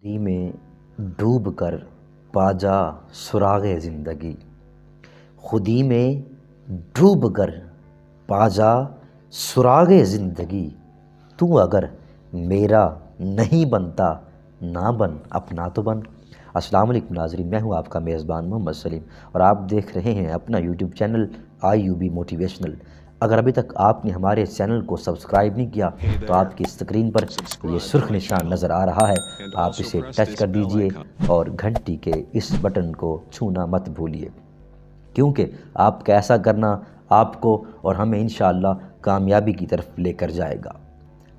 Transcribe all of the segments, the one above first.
खुदी में डूब कर पाजा सुरागे ज़िंदगी। खुदी में डूब कर पाजा सुरागे ज़िंदगी। तू अगर मेरा नहीं बनता ना बन अपना तो बन। अस्सलाम वालेकुम नाज़रीन, मैं हूँ आपका मेज़बान मोहम्मद सलीम और आप देख रहे हैं अपना यूट्यूब चैनल IUB मोटिवेशनल। अगर अभी तक आपने हमारे चैनल को सब्सक्राइब नहीं किया तो आपकी स्क्रीन पर ये सुर्ख निशान नज़र आ रहा है, आप इसे टच कर दीजिए और घंटी के इस बटन को छूना मत भूलिए, क्योंकि आपका ऐसा करना आपको और हमें इंशाअल्लाह कामयाबी की तरफ लेकर जाएगा।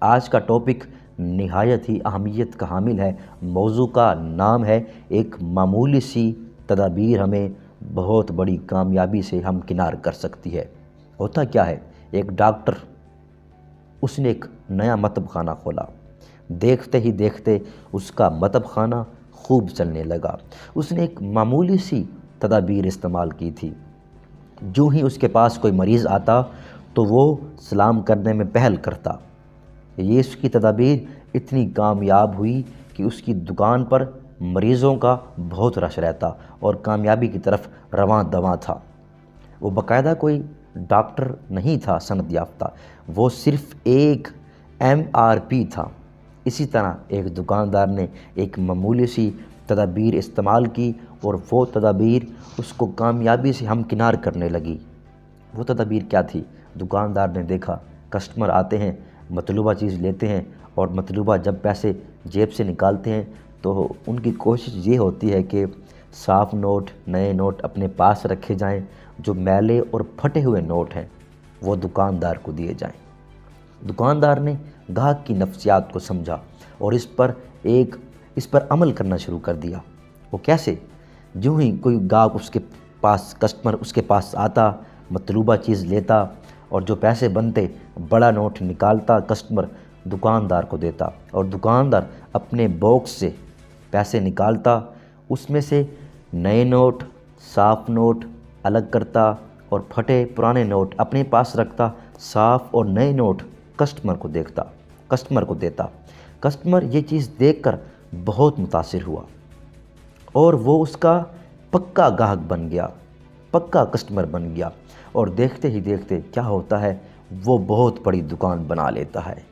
आज का टॉपिक निहायत ही अहमियत का हामिल है। मौजू का नाम है एक मामूली सी तदाबीर हमें बहुत बड़ी कामयाबी से हमकिनार कर सकती है। होता क्या है, एक डॉक्टर उसने एक नया मतब खाना खोला। देखते ही देखते उसका मतब खाना खूब चलने लगा। उसने एक मामूली सी तदाबीर इस्तेमाल की थी। जो ही उसके पास कोई मरीज़ आता तो वो सलाम करने में पहल करता। ये उसकी तदाबीर इतनी कामयाब हुई कि उसकी दुकान पर मरीज़ों का बहुत रश रहता और कामयाबी की तरफ रवां दवां था। वो बाकायदा कोई डॉक्टर नहीं था सनद याफ्ता, वो सिर्फ़ एक MRP था। इसी तरह एक दुकानदार ने एक मामूली सी तदाबीर इस्तेमाल की और वो तदाबीर उसको कामयाबी से हमकिनार करने लगी। वो तदाबीर क्या थी? दुकानदार ने देखा कस्टमर आते हैं, मतलूबा चीज़ लेते हैं और मतलूबा जब पैसे जेब से निकालते हैं तो उनकी कोशिश ये होती है कि साफ़ नोट, नए नोट अपने पास रखे जाएं, जो मैले और फटे हुए नोट हैं वो दुकानदार को दिए जाएं। दुकानदार ने ग्राहक की नफ्सियात को समझा और इस पर अमल करना शुरू कर दिया। वो कैसे? यूँ ही कोई ग्राहक कस्टमर उसके पास आता, मतलूबा चीज़ लेता और जो पैसे बनते बड़ा नोट निकालता, कस्टमर दुकानदार को देता और दुकानदार अपने बॉक्स से पैसे निकालता, उसमें से नए नोट, साफ़ नोट अलग करता और फटे पुराने नोट अपने पास रखता। साफ़ और नए नोट कस्टमर को देता। कस्टमर ये चीज़ देखकर बहुत मुतासिर हुआ और वो उसका पक्का ग्राहक बन गया, पक्का कस्टमर बन गया। और देखते ही देखते क्या होता है, वो बहुत बड़ी दुकान बना लेता है।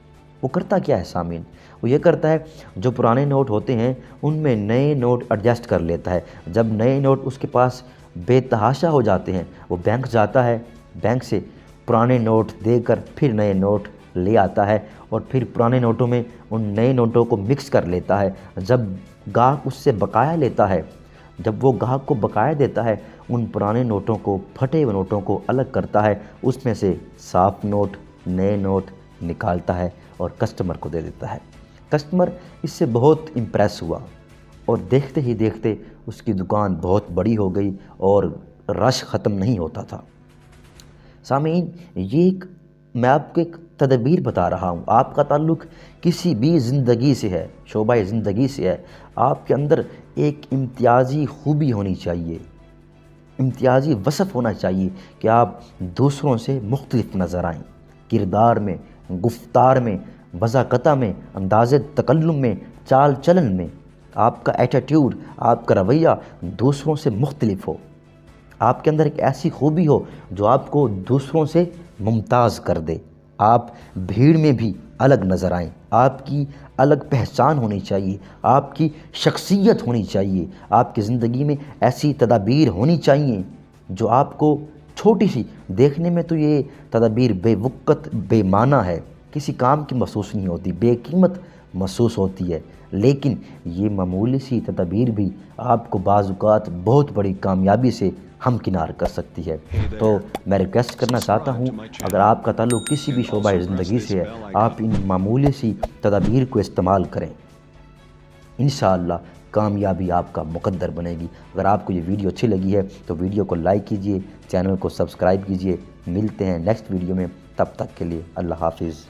वो करता क्या है सामीन? वो ये करता है जो पुराने नोट होते हैं उनमें नए नोट एडजस्ट कर लेता है। जब नए नोट उसके पास बेतहाशा हो जाते हैं, वो बैंक जाता है, बैंक से पुराने नोट देकर फिर नए नोट ले आता है और फिर पुराने नोटों में उन नए नोटों को मिक्स कर लेता है। जब ग्राहक उससे बकाया लेता है, जब वो ग्राहक को बकाया देता है, उन पुराने नोटों को, फटे हुए नोटों को अलग करता है, उसमें से साफ़ नोट, नए नोट निकालता है और कस्टमर को दे देता है। कस्टमर इससे बहुत इम्प्रेस हुआ और देखते ही देखते उसकी दुकान बहुत बड़ी हो गई और रश ख़त्म नहीं होता था। सामीन, मैं आपको एक तदबीर बता रहा हूँ। आपका ताल्लुक़ किसी भी ज़िंदगी से है, शोबा ज़िंदगी से है, आपके अंदर एक इम्तियाज़ी खूबी होनी चाहिए, इम्तियाज़ी वसफ़ होना चाहिए कि आप दूसरों से मुख्तलिफ नज़र आएँ। किरदार में, गुफ्तार में, वज़ाक़ता में, अंदाज़े तकल्लुम में, चाल चलन में आपका एटीट्यूड, आपका रवैया दूसरों से मुख्तलिफ हो। आपके अंदर एक ऐसी खूबी हो जो आपको दूसरों से मुमताज़ कर दे। आप भीड़ में भी अलग नज़र आएँ, आपकी अलग पहचान होनी चाहिए, आपकी शख्सियत होनी चाहिए, आपकी ज़िंदगी में ऐसी तदाबीर होनी चाहिए जो आपको छोटी सी, देखने में तो ये तदाबीर बेवक़्त, बेमाना है, किसी काम की महसूस नहीं होती, बेकीमत महसूस होती है, लेकिन ये मामूली सी तदाबीर भी आपको बाज़-औक़ात बहुत बड़ी कामयाबी से हमकिनार कर सकती है। तो मैं रिक्वेस्ट करना चाहता हूँ, अगर आपका ताल्लुक़ किसी भी शोबा ज़िंदगी से है, आप इन मामूली सी तदाबीर को इस्तेमाल करें, इंशाअल्लाह कामयाबी आपका मुक़द्दर बनेगी। अगर आपको ये वीडियो अच्छी लगी है तो वीडियो को लाइक कीजिए, चैनल को सब्सक्राइब कीजिए। मिलते हैं नेक्स्ट वीडियो में, तब तक के लिए अल्लाह हाफ़िज़।